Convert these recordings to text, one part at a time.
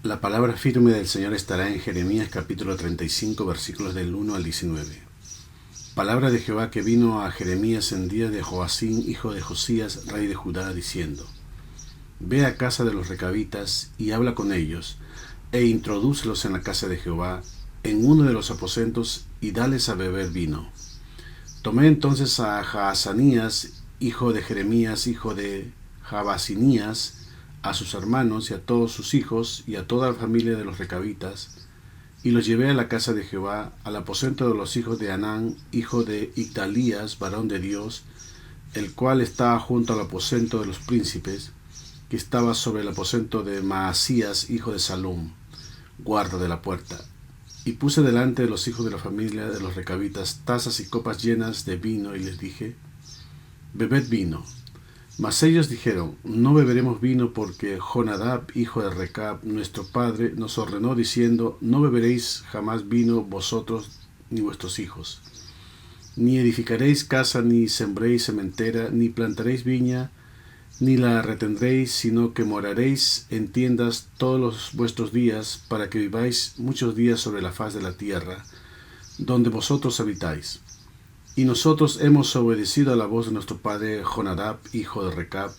La palabra firme del Señor estará en Jeremías capítulo 35, versículos del 1 al 19. Palabra de Jehová que vino a Jeremías en día de Joacim, hijo de Josías, rey de Judá, diciendo: Ve a casa de los recabitas y habla con ellos, e introdúcelos en la casa de Jehová, en uno de los aposentos, y dales a beber vino. Tomé entonces a Jaazanías, hijo de Jeremías, hijo de Jabasinías, a sus hermanos y a todos sus hijos y a toda la familia de los recabitas, y los llevé a la casa de Jehová, al aposento de los hijos de Anán, hijo de Igdalías, varón de Dios, el cual estaba junto al aposento de los príncipes, que estaba sobre el aposento de Maasías, hijo de Salum, guarda de la puerta. Y puse delante de los hijos de la familia de los recabitas tazas y copas llenas de vino, y les dije: Bebed vino. Mas ellos dijeron: No beberemos vino, porque Jonadab, hijo de Recab, nuestro padre, nos ordenó diciendo: No beberéis jamás vino vosotros ni vuestros hijos, ni edificaréis casa, ni sembréis sementera, ni plantaréis viña, ni la retendréis, sino que moraréis en tiendas todos vuestros días, para que viváis muchos días sobre la faz de la tierra, donde vosotros habitáis. Y nosotros hemos obedecido a la voz de nuestro padre Jonadab, hijo de Recab,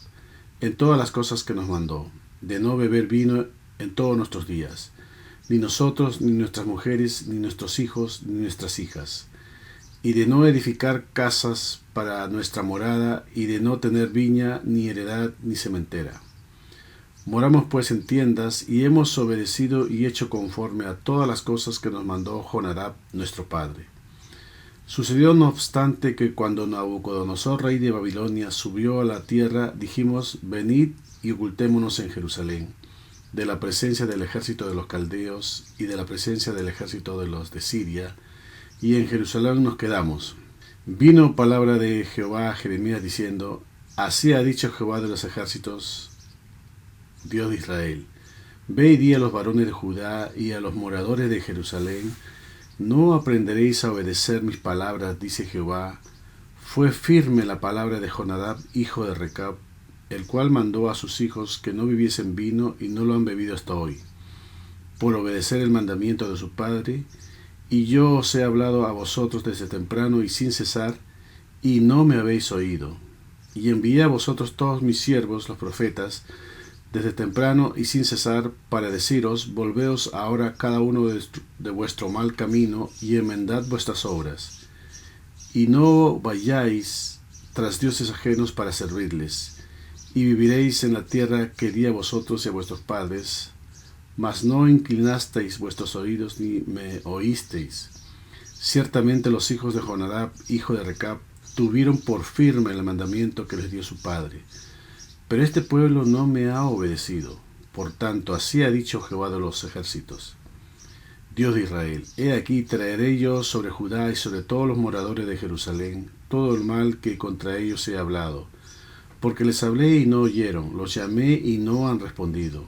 en todas las cosas que nos mandó, de no beber vino en todos nuestros días, ni nosotros, ni nuestras mujeres, ni nuestros hijos, ni nuestras hijas, y de no edificar casas para nuestra morada, y de no tener viña, ni heredad, ni sementera. Moramos pues en tiendas, y hemos obedecido y hecho conforme a todas las cosas que nos mandó Jonadab, nuestro padre. Sucedió no obstante que cuando Nabucodonosor, rey de Babilonia, subió a la tierra, dijimos: Venid y ocultémonos en Jerusalén, de la presencia del ejército de los caldeos y de la presencia del ejército de los de Siria, y en Jerusalén nos quedamos. Vino palabra de Jehová a Jeremías diciendo: Así ha dicho Jehová de los ejércitos, Dios de Israel: Ve y di a los varones de Judá y a los moradores de Jerusalén: ¿No aprenderéis a obedecer mis palabras? Dice Jehová. Fue firme la palabra de Jonadab, hijo de Recab, el cual mandó a sus hijos que no bebiesen vino, y no lo han bebido hasta hoy, por obedecer el mandamiento de su padre. Y yo os he hablado a vosotros desde temprano y sin cesar, y no me habéis oído. Y envié a vosotros todos mis siervos, los profetas, desde temprano y sin cesar, para deciros: volveos ahora cada uno de vuestro mal camino, y enmendad vuestras obras, y no vayáis tras dioses ajenos para servirles, y viviréis en la tierra que di a vosotros y a vuestros padres. Mas no inclinasteis vuestros oídos, ni me oísteis. Ciertamente los hijos de Jonadab, hijo de Recab, tuvieron por firme el mandamiento que les dio su padre, pero este pueblo no me ha obedecido. Por tanto, así ha dicho Jehová de los ejércitos, Dios de Israel: He aquí, traeré yo sobre Judá y sobre todos los moradores de Jerusalén todo el mal que contra ellos he hablado, porque les hablé y no oyeron, los llamé y no han respondido.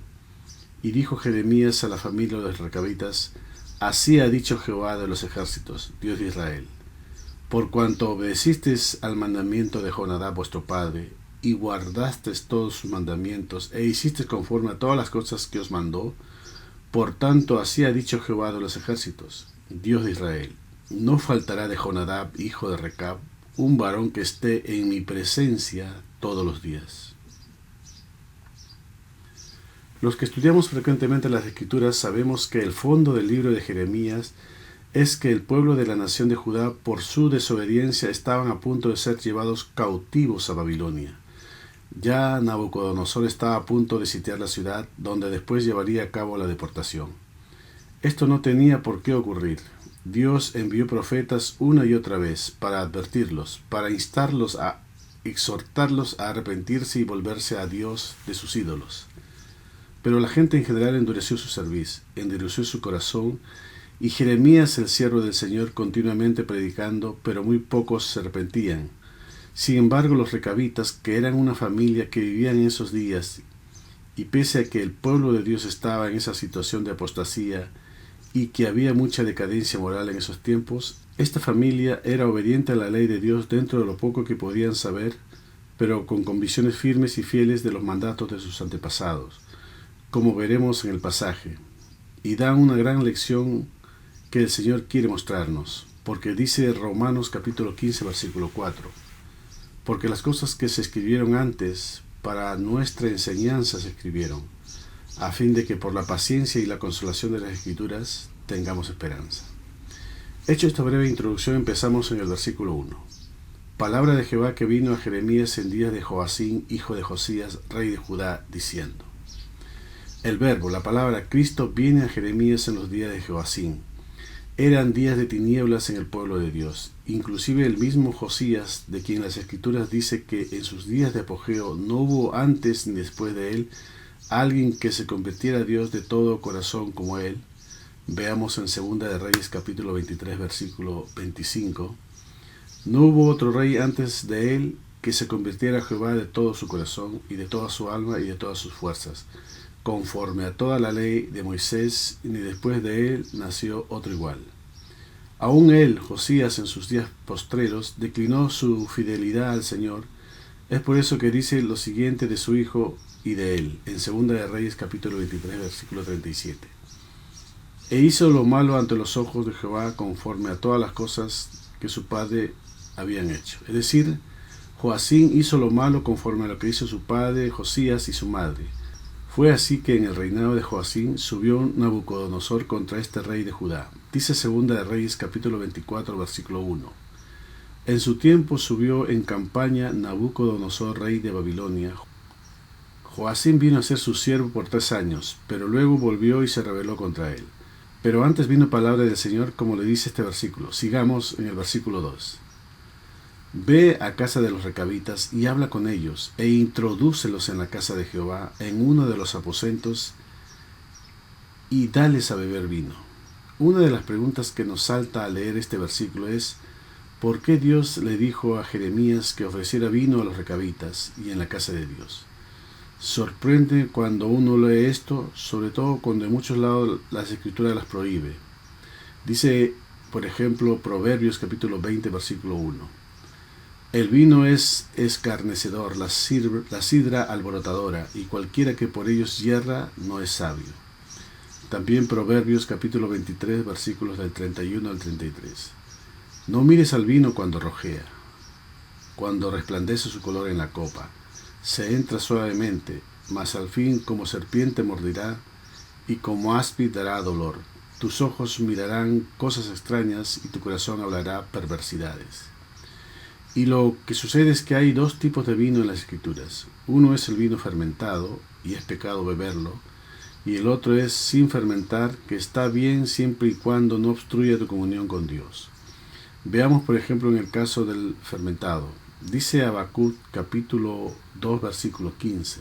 Y dijo Jeremías a la familia de los recabitas: Así ha dicho Jehová de los ejércitos, Dios de Israel: Por cuanto obedecisteis al mandamiento de Jonadab vuestro padre, y guardasteis todos sus mandamientos, e hicisteis conforme a todas las cosas que os mandó, por tanto así ha dicho Jehová de los ejércitos, Dios de Israel: No faltará de Jonadab, hijo de Recab, un varón que esté en mi presencia todos los días. Los que estudiamos frecuentemente las Escrituras sabemos que el fondo del libro de Jeremías es que el pueblo de la nación de Judá, por su desobediencia, estaban a punto de ser llevados cautivos a Babilonia. Ya Nabucodonosor estaba a punto de sitiar la ciudad, donde después llevaría a cabo la deportación. Esto no tenía por qué ocurrir. Dios envió profetas una y otra vez para advertirlos, para instarlos, a exhortarlos a arrepentirse y volverse a Dios de sus ídolos. Pero la gente en general endureció su cerviz, endureció su corazón, y Jeremías, el siervo del Señor, continuamente predicando, pero muy pocos se arrepentían. Sin embargo, los recabitas, que eran una familia que vivían en esos días, y pese a que el pueblo de Dios estaba en esa situación de apostasía y que había mucha decadencia moral en esos tiempos, esta familia era obediente a la ley de Dios dentro de lo poco que podían saber, pero con convicciones firmes y fieles de los mandatos de sus antepasados. como veremos en el pasaje, y dan una gran lección que el Señor quiere mostrarnos, porque dice Romanos capítulo 15, versículo 4, porque las cosas que se escribieron antes para nuestra enseñanza se escribieron, a fin de que por la paciencia y la consolación de las Escrituras tengamos esperanza. Hecho esta breve introducción, empezamos en el versículo 1. Palabra de Jehová que vino a Jeremías en días de Joacín, hijo de Josías, rey de Judá, diciendo. El verbo, la palabra Cristo, viene a Jeremías en los días de Joacín. Eran días de tinieblas en el pueblo de Dios. Inclusive el mismo Josías, de quien las Escrituras dice que en sus días de apogeo no hubo antes ni después de él alguien que se convirtiera a Dios de todo corazón como él. Veamos en Segunda de Reyes capítulo 23 versículo 25. No hubo otro rey antes de él que se convirtiera a Jehová de todo su corazón y de toda su alma y de todas sus fuerzas, conforme a toda la ley de Moisés, ni después de él nació otro igual. Aún él, Josías, en sus días postreros, declinó su fidelidad al Señor. Es por eso que dice lo siguiente de su hijo y de él, en Segunda de Reyes capítulo 23 versículo 37. E hizo lo malo ante los ojos de Jehová conforme a todas las cosas que su padre habían hecho. Es decir, Joacín hizo lo malo conforme a lo que hizo su padre Josías y su madre. Fue así que en el reinado de Joacín subió Nabucodonosor contra este rey de Judá. Dice Segunda de Reyes capítulo 24 versículo 1. En su tiempo subió en campaña Nabucodonosor rey de Babilonia. Joacín vino a ser su siervo por 3 años, pero luego volvió y se rebeló contra él. Pero antes vino palabra del Señor, como le dice este versículo. Sigamos en el versículo 2. Ve a casa de los recabitas y habla con ellos, e introdúcelos en la casa de Jehová, en uno de los aposentos, y dales a beber vino. Una de las preguntas que nos salta al leer este versículo es, ¿por qué Dios le dijo a Jeremías que ofreciera vino a los recabitas y en la casa de Dios? Sorprende cuando uno lee esto, sobre todo cuando en muchos lados las Escrituras las prohíbe. Dice, por ejemplo, Proverbios capítulo 20, versículo 1. El vino es escarnecedor, la sidra alborotadora, y cualquiera que por ellos yerra no es sabio. También Proverbios capítulo 23, versículos del 31 al 33. No mires al vino cuando rojea, cuando resplandece su color en la copa. Se entra suavemente, mas al fin como serpiente mordirá, y como áspid dará dolor. Tus ojos mirarán cosas extrañas, y tu corazón hablará perversidades. Y lo que sucede es que hay 2 tipos de vino en las Escrituras. Uno es el vino fermentado, y es pecado beberlo, y el otro es sin fermentar, que está bien siempre y cuando no obstruya tu comunión con Dios. Veamos por ejemplo en el caso del fermentado. Dice Habacuc capítulo 2 versículo 15.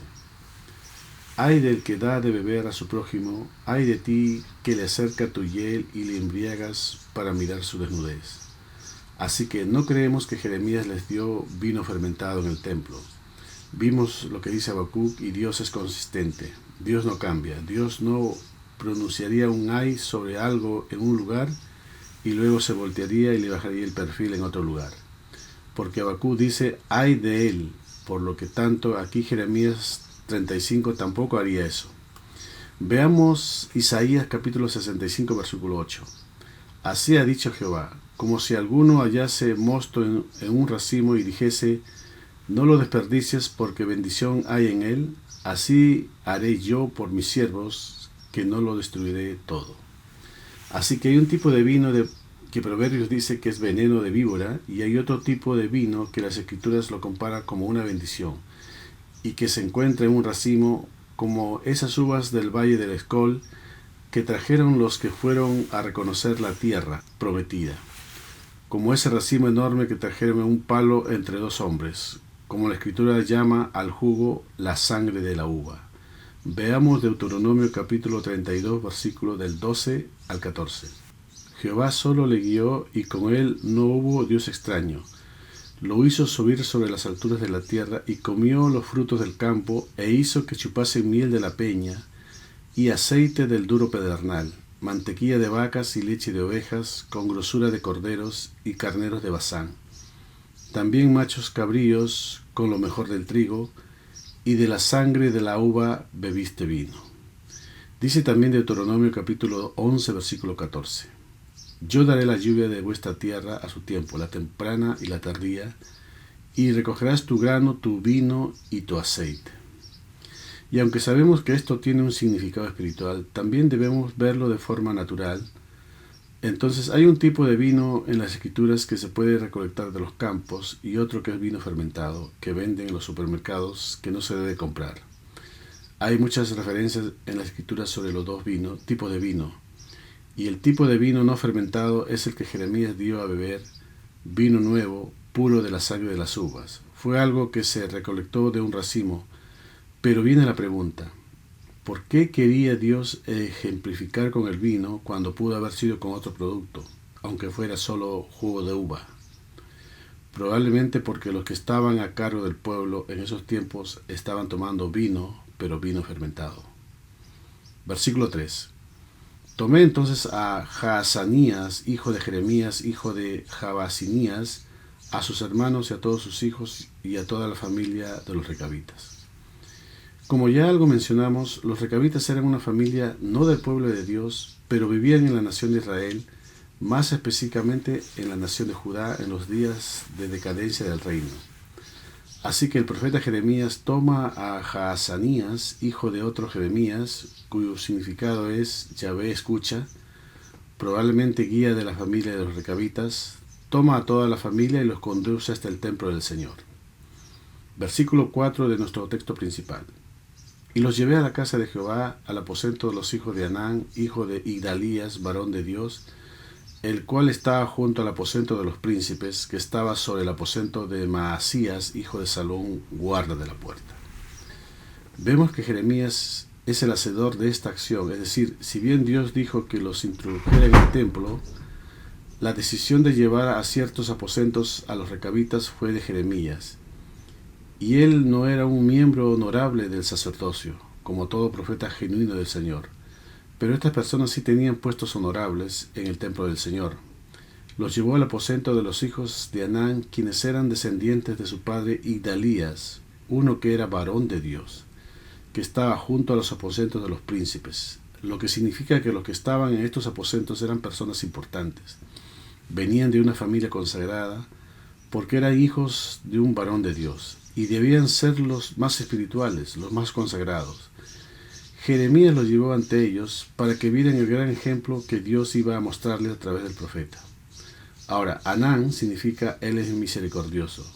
Ay del que da de beber a su prójimo, ay de ti que le acerca tu hiel y le embriagas para mirar su desnudez. Así que no creemos que Jeremías les dio vino fermentado en el templo. Vimos lo que dice Habacuc y Dios es consistente. Dios no cambia. Dios no pronunciaría un ay sobre algo en un lugar y luego se voltearía y le bajaría el perfil en otro lugar. Porque Habacuc dice, ay de él, por lo que tanto aquí Jeremías 35 tampoco haría eso. Veamos Isaías capítulo 65 versículo 8. Así ha dicho Jehová, como si alguno hallase mosto en un racimo y dijese, no lo desperdicies porque bendición hay en él, así haré yo por mis siervos, que no lo destruiré todo. Así que hay un tipo de vino que Proverbios dice que es veneno de víbora, y hay otro tipo de vino que las Escrituras lo compara como una bendición, y que se encuentra en un racimo como esas uvas del valle del Escol que trajeron los que fueron a reconocer la tierra prometida, como ese racimo enorme que trajeron en un palo entre 2 hombres, como la Escritura llama al jugo la sangre de la uva. Veamos Deuteronomio capítulo 32, versículo del 12 al 14. Jehová solo le guió y con él no hubo Dios extraño. Lo hizo subir sobre las alturas de la tierra y comió los frutos del campo e hizo que chupase miel de la peña y aceite del duro pedernal, mantequilla de vacas y leche de ovejas con grosura de corderos y carneros de Basán. También machos cabríos con lo mejor del trigo y de la sangre de la uva bebiste vino. Dice también Deuteronomio capítulo 11, versículo 14. Yo daré la lluvia de vuestra tierra a su tiempo, la temprana y la tardía, y recogerás tu grano, tu vino y tu aceite. Y aunque sabemos que esto tiene un significado espiritual, también debemos verlo de forma natural. Entonces hay un tipo de vino en las escrituras que se puede recolectar de los campos y otro que es vino fermentado, que venden en los supermercados, que no se debe comprar. Hay muchas referencias en las escrituras sobre los dos tipos de vino, y el tipo de vino no fermentado es el que Jeremías dio a beber, vino nuevo, puro de la sangre de las uvas. Fue algo que se recolectó de un racimo, pero viene la pregunta. ¿Por qué quería Dios ejemplificar con el vino cuando pudo haber sido con otro producto, aunque fuera solo jugo de uva? Probablemente porque los que estaban a cargo del pueblo en esos tiempos estaban tomando vino, pero vino fermentado. Versículo 3. Tomé entonces a Jaazanías, hijo de Jeremías, hijo de Jabasinías, a sus hermanos y a todos sus hijos y a toda la familia de los recabitas. Como ya algo mencionamos, los recabitas eran una familia no del pueblo de Dios, pero vivían en la nación de Israel, más específicamente en la nación de Judá en los días de decadencia del reino. Así que el profeta Jeremías toma a Jaazanías, hijo de otro Jeremías, cuyo significado es Yahvé escucha, probablemente guía de la familia de los recabitas, toma a toda la familia y los conduce hasta el templo del Señor. Versículo 4 de nuestro texto principal. Y los llevé a la casa de Jehová, al aposento de los hijos de Anán, hijo de Igdalías, varón de Dios, el cual estaba junto al aposento de los príncipes, que estaba sobre el aposento de Maasías, hijo de Salón, guarda de la puerta. Vemos que Jeremías es el hacedor de esta acción, es decir, si bien Dios dijo que los introdujera en el templo, la decisión de llevar a ciertos aposentos a los recabitas fue de Jeremías. Y él no era un miembro honorable del sacerdocio, como todo profeta genuino del Señor. Pero estas personas sí tenían puestos honorables en el templo del Señor. Los llevó al aposento de los hijos de Anán, quienes eran descendientes de su padre Igdalías, uno que era varón de Dios, que estaba junto a los aposentos de los príncipes, lo que significa que los que estaban en estos aposentos eran personas importantes. Venían de una familia consagrada, porque eran hijos de un varón de Dios, y debían ser los más espirituales, los más consagrados. Jeremías los llevó ante ellos para que vieran el gran ejemplo que Dios iba a mostrarles a través del profeta. Ahora, Anán significa Él es misericordioso.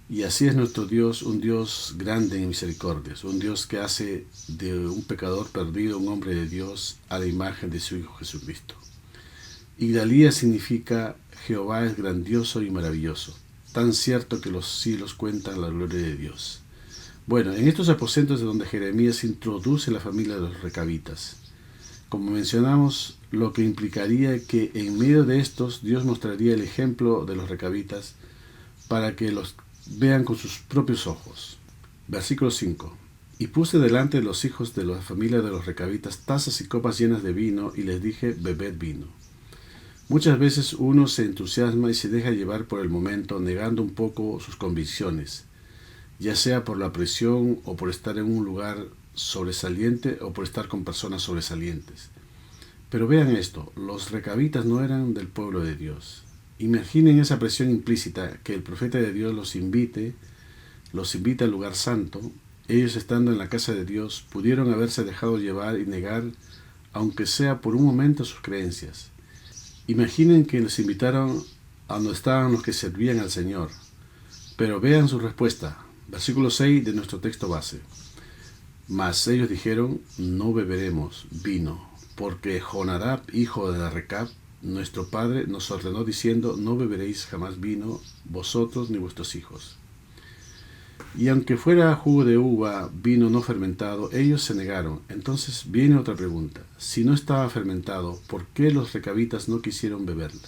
Y así es nuestro Dios, un Dios grande en misericordias, un Dios que hace de un pecador perdido un hombre de Dios a la imagen de su Hijo Jesucristo. Igdalías significa Jehová es grandioso y maravilloso, tan cierto que los cielos cuentan la gloria de Dios. Bueno, en estos aposentos de donde Jeremías introduce la familia de los recabitas. Como mencionamos, lo que implicaría que en medio de estos Dios mostraría el ejemplo de los recabitas para que los vean con sus propios ojos. Versículo 5. Y puse delante de los hijos de la familia de los recabitas tazas y copas llenas de vino, y les dije, bebed vino. Muchas veces uno se entusiasma y se deja llevar por el momento, negando un poco sus convicciones, ya sea por la presión o por estar en un lugar sobresaliente o por estar con personas sobresalientes. Pero vean esto, los recabitas no eran del pueblo de Dios. Imaginen esa presión implícita, que el profeta de Dios los invita al lugar santo. Ellos, estando en la casa de Dios, pudieron haberse dejado llevar y negar, aunque sea por un momento, sus creencias. Imaginen que los invitaron a donde estaban los que servían al Señor. Pero vean su respuesta. Versículo 6 de nuestro texto base. Mas ellos dijeron, no beberemos vino, porque Jonadab, hijo de Recab, nuestro padre, nos ordenó diciendo, no beberéis jamás vino, vosotros ni vuestros hijos. Y aunque fuera jugo de uva, vino no fermentado, ellos se negaron. Entonces viene otra pregunta. Si no estaba fermentado, ¿por qué los recabitas no quisieron beberla?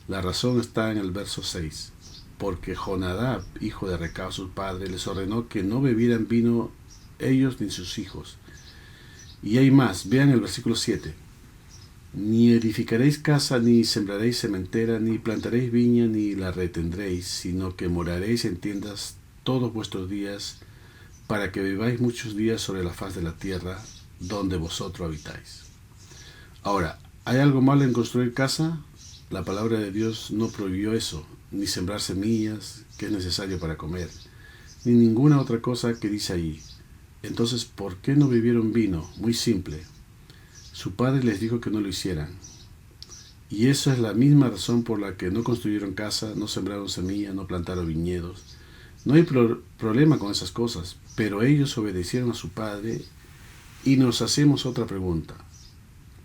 La razón está en el verso 6. Porque Jonadab, hijo de Recab, su padre, les ordenó que no bebieran vino ellos ni sus hijos. Y hay más, vean el versículo 7. Ni edificaréis casa, ni sembraréis sementera, ni plantaréis viña, ni la retendréis, sino que moraréis en tiendas todos vuestros días, para que viváis muchos días sobre la faz de la tierra. donde vosotros habitáis. Ahora, ¿hay algo malo en construir casa? La palabra de Dios no prohibió eso, ni sembrar semillas, que es necesario para comer, ni ninguna otra cosa que dice allí. Entonces, ¿por qué no bebieron vino? Muy simple. Su padre les dijo que no lo hicieran. Y eso es la misma razón por la que no construyeron casa, no sembraron semillas, no plantaron viñedos. No hay problema con esas cosas, pero ellos obedecieron a su padre y nos hacemos otra pregunta.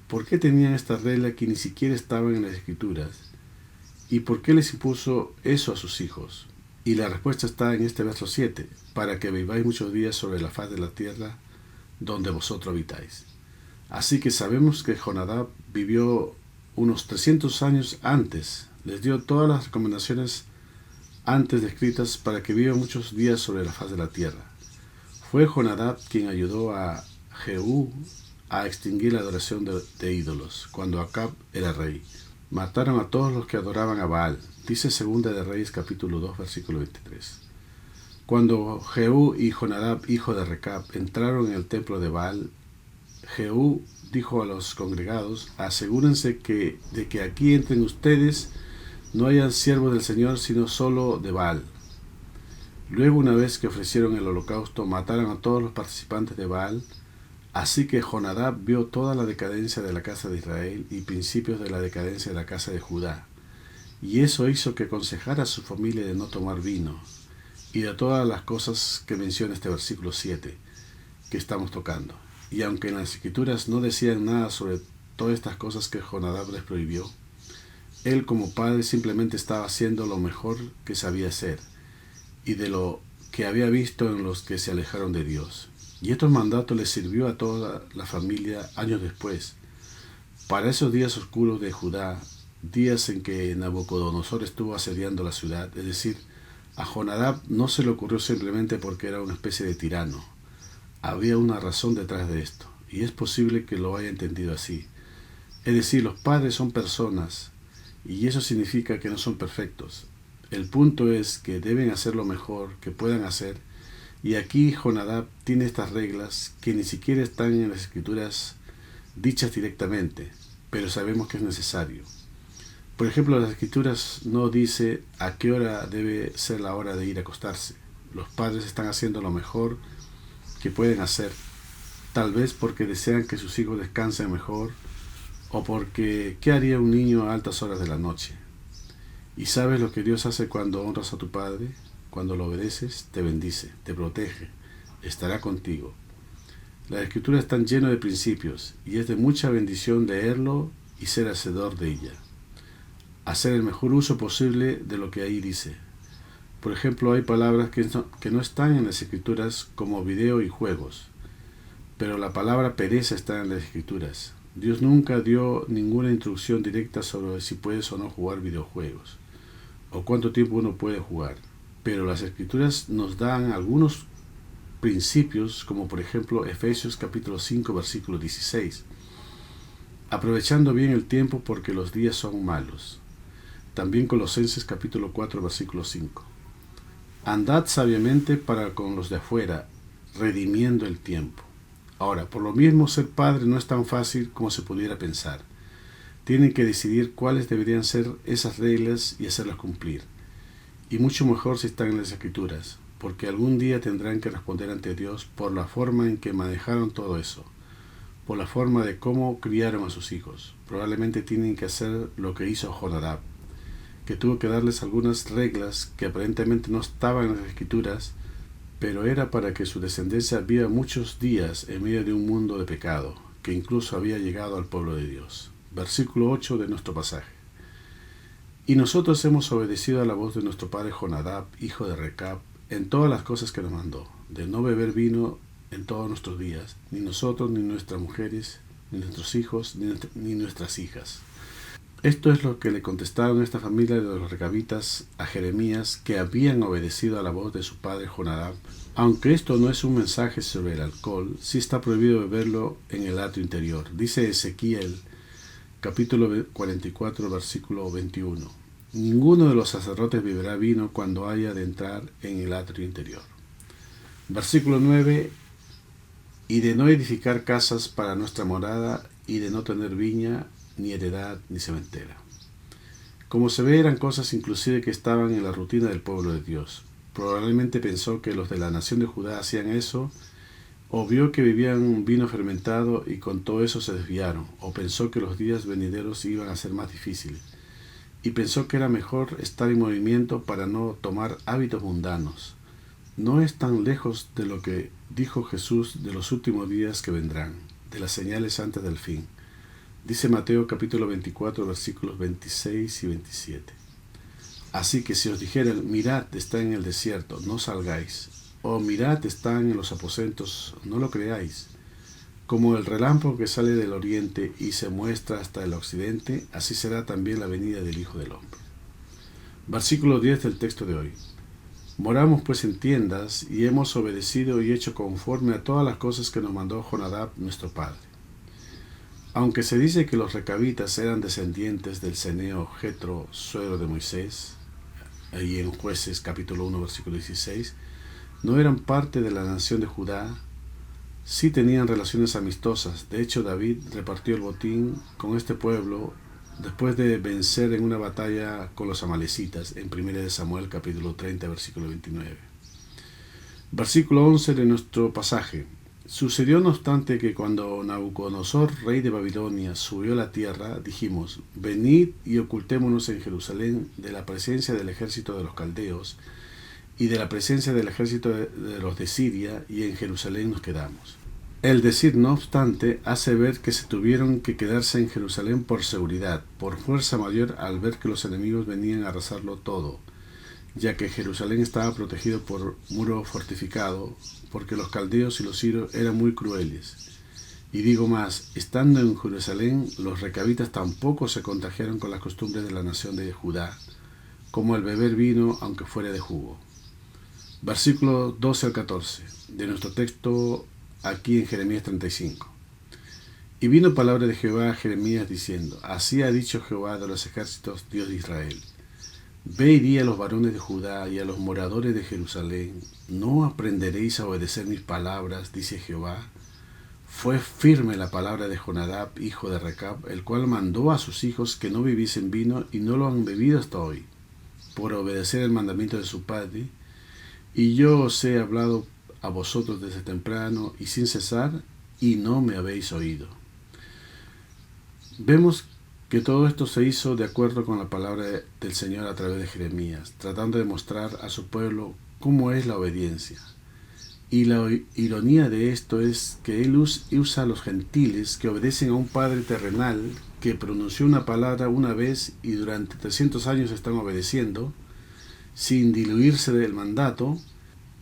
¿Por qué tenían esta regla que ni siquiera estaban en las Escrituras? ¿Y por qué les impuso eso a sus hijos? Y la respuesta está en este verso 7, para que viváis muchos días sobre la faz de la tierra donde vosotros habitáis. Así que sabemos que Jonadab vivió unos 300 años antes, les dio todas las recomendaciones antes descritas para que viva muchos días sobre la faz de la tierra. Fue Jonadab quien ayudó a Jehú a extinguir la adoración de ídolos, cuando Acab era rey. Mataron a todos los que adoraban a Baal, dice Segunda de Reyes capítulo 2 versículo 23. Cuando Jehú y Jonadab, hijo de Recab, entraron en el templo de Baal, Jehú dijo a los congregados: asegúrense de que aquí entren ustedes no hayan siervos del Señor, sino solo de Baal. Luego, una vez que ofrecieron el holocausto, mataron a todos los participantes de Baal. Así que Jonadab vio toda la decadencia de la casa de Israel y principios de la decadencia de la casa de Judá. Y eso hizo que aconsejara a su familia de no tomar vino, y de todas las cosas que menciona este versículo 7 que estamos tocando. Y aunque en las Escrituras no decían nada sobre todas estas cosas que Jonadab les prohibió, él como padre simplemente estaba haciendo lo mejor que sabía hacer, y de lo que había visto en los que se alejaron de Dios. Y estos mandatos les sirvió a toda la familia años después. Para esos días oscuros de Judá, días en que Nabucodonosor estuvo asediando la ciudad, es decir, a Jonadab no se le ocurrió simplemente porque era una especie de tirano. Había una razón detrás de esto, y es posible que lo haya entendido así. Es decir, los padres son personas, y eso significa que no son perfectos. El punto es que deben hacer lo mejor que puedan hacer, y aquí Jonadab tiene estas reglas que ni siquiera están en las Escrituras dichas directamente, pero sabemos que es necesario. Por ejemplo, las Escrituras no dice a qué hora debe ser la hora de ir a acostarse. Los padres están haciendo lo mejor que pueden hacer, tal vez porque desean que sus hijos descansen mejor, o porque ¿qué haría un niño a altas horas de la noche? ¿Y sabes lo que Dios hace cuando honras a tu padre? Cuando lo obedeces, te bendice, te protege, estará contigo. Las Escrituras están llenas de principios, y es de mucha bendición leerlo y ser hacedor de ella. Hacer el mejor uso posible de lo que ahí dice. Por ejemplo, hay palabras que no están en las Escrituras, como video y juegos, pero la palabra pereza está en las Escrituras. Dios nunca dio ninguna instrucción directa sobre si puedes o no jugar videojuegos, o cuánto tiempo uno puede jugar, pero las Escrituras nos dan algunos principios, como por ejemplo Efesios capítulo 5 versículo 16, aprovechando bien el tiempo porque los días son malos. También Colosenses capítulo 4 versículo 5. Andad sabiamente para con los de afuera, redimiendo el tiempo. Ahora, por lo mismo, ser padre no es tan fácil como se pudiera pensar. Tienen que decidir cuáles deberían ser esas reglas y hacerlas cumplir. Y mucho mejor si están en las Escrituras, porque algún día tendrán que responder ante Dios por la forma en que manejaron todo eso, por la forma de cómo criaron a sus hijos. Probablemente tienen que hacer lo que hizo Jonadab, que tuvo que darles algunas reglas que aparentemente no estaban en las Escrituras, pero era para que su descendencia viva muchos días en medio de un mundo de pecado, que incluso había llegado al pueblo de Dios. Versículo 8 de nuestro pasaje. Y nosotros hemos obedecido a la voz de nuestro padre Jonadab, hijo de Recab, en todas las cosas que nos mandó, de no beber vino en todos nuestros días, ni nosotros, ni nuestras mujeres, ni nuestros hijos, ni nuestras hijas. Esto es lo que le contestaron esta familia de los recabitas a Jeremías, que habían obedecido a la voz de su padre Jonadab. Aunque esto no es un mensaje sobre el alcohol, sí está prohibido beberlo en el atrio interior. Dice Ezequiel, capítulo 44, versículo 21. Ninguno de los sacerdotes beberá vino cuando haya de entrar en el atrio interior. Versículo 9 y de no edificar casas para nuestra morada, y de no tener viña, ni heredad, ni cementera. Como se ve, eran cosas inclusive que estaban en la rutina del pueblo de Dios. Probablemente pensó que los de la nación de Judá hacían eso, o vio que bebían vino fermentado y con todo eso se desviaron, o pensó que los días venideros iban a ser más difíciles, y pensó que era mejor estar en movimiento para no tomar hábitos mundanos. No es tan lejos de lo que dijo Jesús de los últimos días que vendrán, de las señales antes del fin. Dice Mateo capítulo 24, versículos 26 y 27. Así que si os dijeren, mirad, está en el desierto, no salgáis, o mirad, están en los aposentos, no lo creáis. Como el relámpago que sale del oriente y se muestra hasta el occidente, así será también la venida del Hijo del Hombre. Versículo 10 del texto de hoy. Moramos pues en tiendas, y hemos obedecido y hecho conforme a todas las cosas que nos mandó Jonadab nuestro padre. Aunque se dice que los recabitas eran descendientes del ceneo Jetro, suegro de Moisés, ahí en Jueces capítulo 1 versículo 16, no eran parte de la nación de Judá, sí tenían relaciones amistosas. De hecho, David repartió el botín con este pueblo después de vencer en una batalla con los amalecitas en 1 Samuel capítulo 30 versículo 29. Versículo 11 de nuestro pasaje. Sucedió no obstante que cuando Nabucodonosor, rey de Babilonia, subió a la tierra, dijimos, venid y ocultémonos en Jerusalén de la presencia del ejército de los caldeos y de la presencia del ejército de los de Siria, y en Jerusalén nos quedamos. El decir no obstante hace ver que se tuvieron que quedarse en Jerusalén por seguridad, por fuerza mayor, al ver que los enemigos venían a arrasarlo todo, ya que Jerusalén estaba protegido por muro fortificado, porque los caldeos y los sirios eran muy crueles. Y digo más, estando en Jerusalén, los recabitas tampoco se contagiaron con las costumbres de la nación de Judá, como el beber vino, aunque fuera de jugo. Versículo 12 al 14 de nuestro texto aquí en Jeremías 35. Y vino palabra de Jehová a Jeremías diciendo, así ha dicho Jehová de los ejércitos, Dios de Israel. Ve y di a los varones de Judá y a los moradores de Jerusalén, ¿no aprenderéis a obedecer mis palabras? Dice Jehová. Fue firme la palabra de Jonadab, hijo de Recab, el cual mandó a sus hijos que no bebiesen vino, y no lo han bebido hasta hoy, por obedecer el mandamiento de su padre. Y yo os he hablado a vosotros desde temprano y sin cesar, y no me habéis oído. Vemos que todo esto se hizo de acuerdo con la palabra del Señor a través de Jeremías, tratando de mostrar a su pueblo cómo es la obediencia. Y la ironía de esto es que Él usa a los gentiles que obedecen a un Padre terrenal que pronunció una palabra una vez y durante 300 años están obedeciendo, sin diluirse del mandato,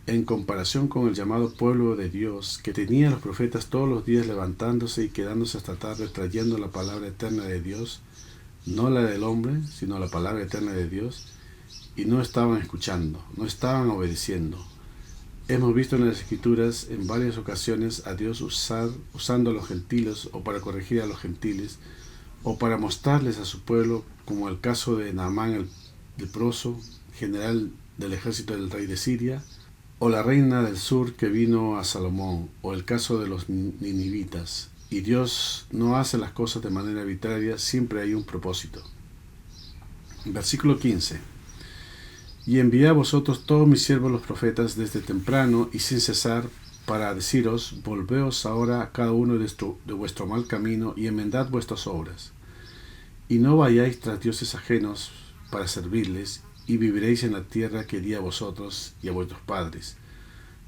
en comparación con el llamado pueblo de Dios, que tenía a los profetas todos los días levantándose y quedándose hasta tarde trayendo la palabra eterna de Dios, no la del hombre, sino la palabra eterna de Dios, y no estaban escuchando, no estaban obedeciendo. Hemos visto en las Escrituras en varias ocasiones a Dios usando a los gentiles, o para corregir a los gentiles, o para mostrarles a su pueblo, como el caso de Naamán el leproso, general del ejército del rey de Siria, o la reina del sur que vino a Salomón, o el caso de los ninivitas. Y Dios no hace las cosas de manera arbitraria, siempre hay un propósito. Versículo 15. Y envié a vosotros todos mis siervos los profetas desde temprano y sin cesar, para deciros, volveos ahora cada uno de vuestro mal camino y enmendad vuestras obras. Y no vayáis tras dioses ajenos para servirles, y viviréis en la tierra que di a vosotros y a vuestros padres.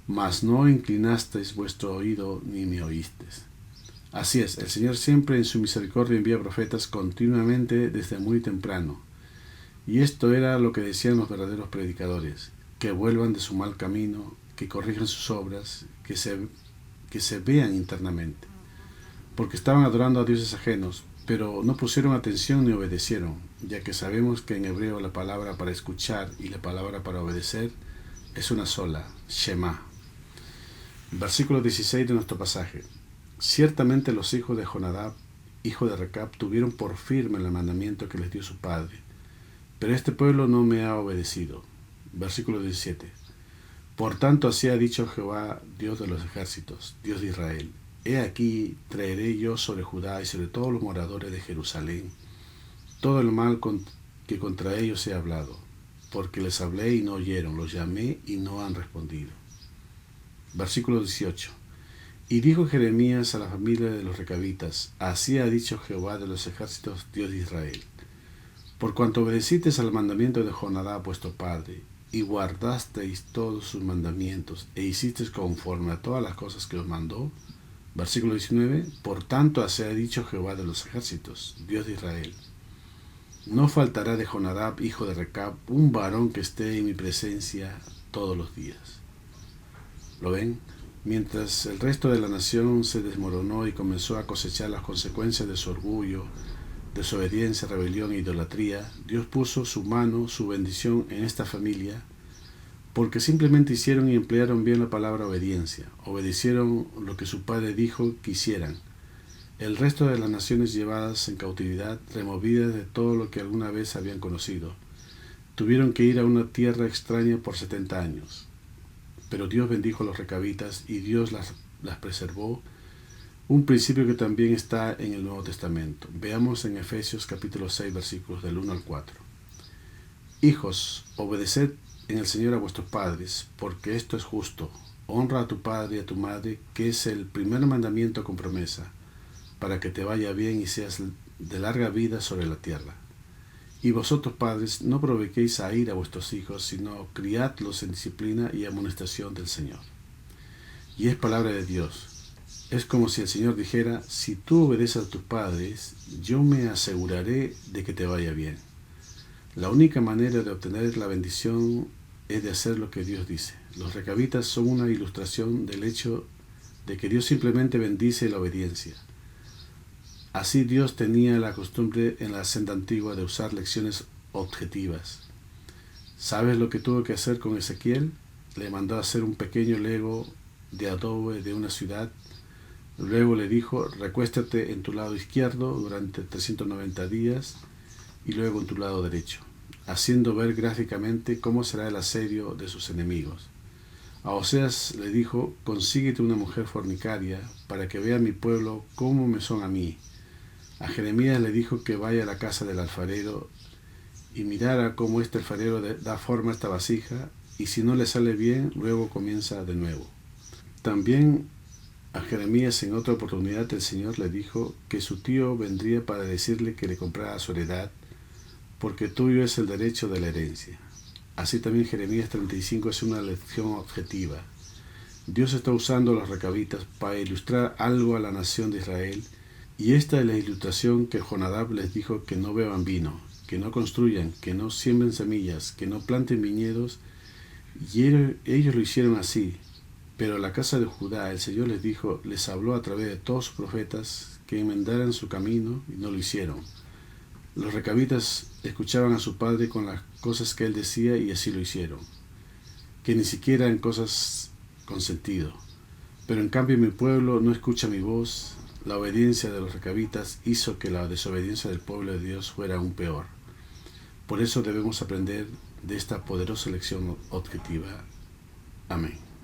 Mas no inclinasteis vuestro oído ni me oísteis. Así es, el Señor siempre en su misericordia envía profetas continuamente desde muy temprano. Y esto era lo que decían los verdaderos predicadores, que vuelvan de su mal camino, que corrijan sus obras, que se vean internamente. Porque estaban adorando a dioses ajenos, pero no pusieron atención ni obedecieron, ya que sabemos que en hebreo la palabra para escuchar y la palabra para obedecer es una sola, Shema. Versículo 16 de nuestro pasaje. Ciertamente los hijos de Jonadab, hijo de Recab, tuvieron por firme el mandamiento que les dio su padre, pero este pueblo no me ha obedecido. Versículo 17. Por tanto, así ha dicho Jehová, Dios de los ejércitos, Dios de Israel: He aquí, traeré yo sobre Judá y sobre todos los moradores de Jerusalén todo el mal que contra ellos he hablado, porque les hablé y no oyeron, los llamé y no han respondido. Versículo 18. Y dijo Jeremías a la familia de los recabitas: Así ha dicho Jehová de los ejércitos, Dios de Israel: Por cuanto obedecisteis al mandamiento de Jonadab vuestro padre, y guardasteis todos sus mandamientos, e hicisteis conforme a todas las cosas que os mandó. Versículo 19. Por tanto, así ha dicho Jehová de los ejércitos, Dios de Israel: No faltará de Jonadab, hijo de Recab, un varón que esté en mi presencia todos los días. ¿Lo ven? Mientras el resto de la nación se desmoronó y comenzó a cosechar las consecuencias de su orgullo, desobediencia, rebelión e idolatría, Dios puso su mano, su bendición en esta familia, porque simplemente hicieron y emplearon bien la palabra obediencia, obedecieron lo que su padre dijo que hicieran. El resto de las naciones llevadas en cautividad, removidas de todo lo que alguna vez habían conocido, tuvieron que ir a una tierra extraña por 70 años. Pero Dios bendijo a los recabitas y Dios las preservó, un principio que también está en el Nuevo Testamento. Veamos en Efesios capítulo 6, versículos del 1 al 4. Hijos, obedeced en el Señor a vuestros padres, porque esto es justo. Honra a tu padre y a tu madre, que es el primer mandamiento con promesa, para que te vaya bien y seas de larga vida sobre la tierra. Y vosotros, padres, no provoquéis a ira a vuestros hijos, sino criadlos en disciplina y amonestación del Señor. Y es palabra de Dios. Es como si el Señor dijera: si tú obedeces a tus padres, yo me aseguraré de que te vaya bien. La única manera de obtener la bendición es de hacer lo que Dios dice. Los recabitas son una ilustración del hecho de que Dios simplemente bendice la obediencia. Así Dios tenía la costumbre en la senda antigua de usar lecciones objetivas. ¿Sabes lo que tuvo que hacer con Ezequiel? Le mandó a hacer un pequeño lego de adobe de una ciudad. Luego le dijo: recuéstate en tu lado izquierdo durante 390 días y luego en tu lado derecho, haciendo ver gráficamente cómo será el asedio de sus enemigos. A Oseas le dijo: consíguete una mujer fornicaria para que vea mi pueblo cómo me son a mí. A Jeremías le dijo que vaya a la casa del alfarero y mirara cómo este alfarero da forma a esta vasija, y si no le sale bien, luego comienza de nuevo. También a Jeremías en otra oportunidad el Señor le dijo que su tío vendría para decirle que le comprara su heredad, porque tuyo es el derecho de la herencia. Así también Jeremías 35 es una lección objetiva. Dios está usando a los recabitas para ilustrar algo a la nación de Israel, y esta es la ilustración que Jonadab les dijo: que no beban vino, que no construyan, que no siembren semillas, que no planten viñedos, y ellos lo hicieron así. Pero a la casa de Judá el Señor les habló a través de todos sus profetas que enmendaran su camino, y no lo hicieron. Los recabitas escuchaban a su padre con las cosas que él decía, y así lo hicieron, que ni siquiera en cosas con sentido. Pero en cambio mi pueblo no escucha mi voz. La obediencia de los recabitas hizo que la desobediencia del pueblo de Dios fuera aún peor. Por eso debemos aprender de esta poderosa lección objetiva. Amén.